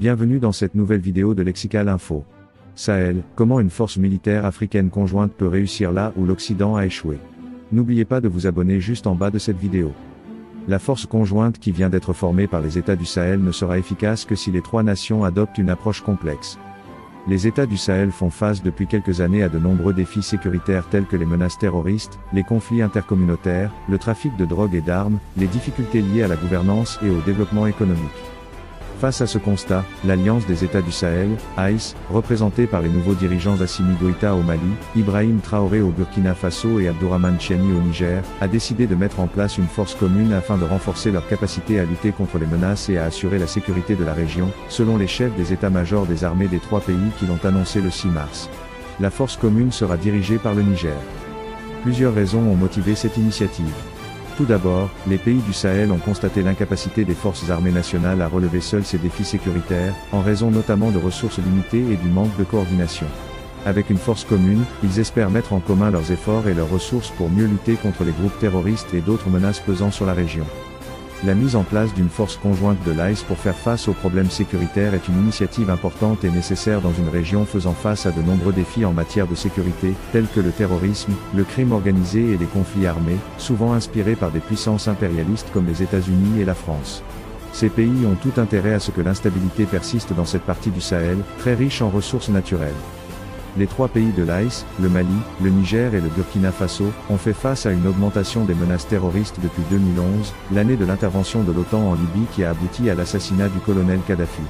Bienvenue dans cette nouvelle vidéo de Lexical Info. Sahel, comment une force militaire africaine conjointe peut réussir là où l'Occident a échoué. N'oubliez pas de vous abonner juste en bas de cette vidéo. La force conjointe qui vient d'être formée par les États du Sahel ne sera efficace que si les trois nations adoptent une approche complexe. Les États du Sahel font face depuis quelques années à de nombreux défis sécuritaires tels que les menaces terroristes, les conflits intercommunautaires, le trafic de drogue et d'armes, les difficultés liées à la gouvernance et au développement économique. Face à ce constat, l'Alliance des États du Sahel, AIS, représentée par les nouveaux dirigeants Assimi Goïta au Mali, Ibrahim Traoré au Burkina Faso et Abdourahmane Tiani au Niger, a décidé de mettre en place une force commune afin de renforcer leur capacité à lutter contre les menaces et à assurer la sécurité de la région, selon les chefs des états-majors des armées des trois pays qui l'ont annoncé le 6 mars. La force commune sera dirigée par le Niger. Plusieurs raisons ont motivé cette initiative. Tout d'abord, les pays du Sahel ont constaté l'incapacité des forces armées nationales à relever seules ces défis sécuritaires, en raison notamment de ressources limitées et du manque de coordination. Avec une force commune, ils espèrent mettre en commun leurs efforts et leurs ressources pour mieux lutter contre les groupes terroristes et d'autres menaces pesant sur la région. La mise en place d'une force conjointe de l'AIS pour faire face aux problèmes sécuritaires est une initiative importante et nécessaire dans une région faisant face à de nombreux défis en matière de sécurité, tels que le terrorisme, le crime organisé et les conflits armés, souvent inspirés par des puissances impérialistes comme les États-Unis et la France. Ces pays ont tout intérêt à ce que l'instabilité persiste dans cette partie du Sahel, très riche en ressources naturelles. Les trois pays de l'AIS, le Mali, le Niger et le Burkina Faso, ont fait face à une augmentation des menaces terroristes depuis 2011, l'année de l'intervention de l'OTAN en Libye qui a abouti à l'assassinat du colonel Kadhafi.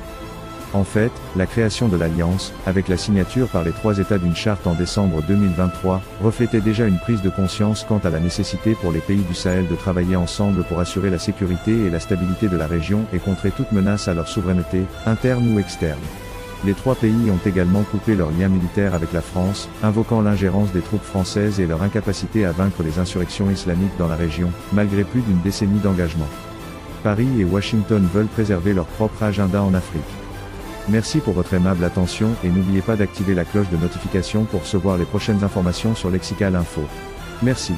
En fait, la création de l'Alliance, avec la signature par les trois États d'une charte en décembre 2023, reflétait déjà une prise de conscience quant à la nécessité pour les pays du Sahel de travailler ensemble pour assurer la sécurité et la stabilité de la région et contrer toute menace à leur souveraineté, interne ou externe. Les trois pays ont également coupé leurs liens militaires avec la France, invoquant l'ingérence des troupes françaises et leur incapacité à vaincre les insurrections islamiques dans la région, malgré plus d'une décennie d'engagement. Paris et Washington veulent préserver leur propre agenda en Afrique. Merci pour votre aimable attention et n'oubliez pas d'activer la cloche de notification pour recevoir les prochaines informations sur Lexical Info. Merci.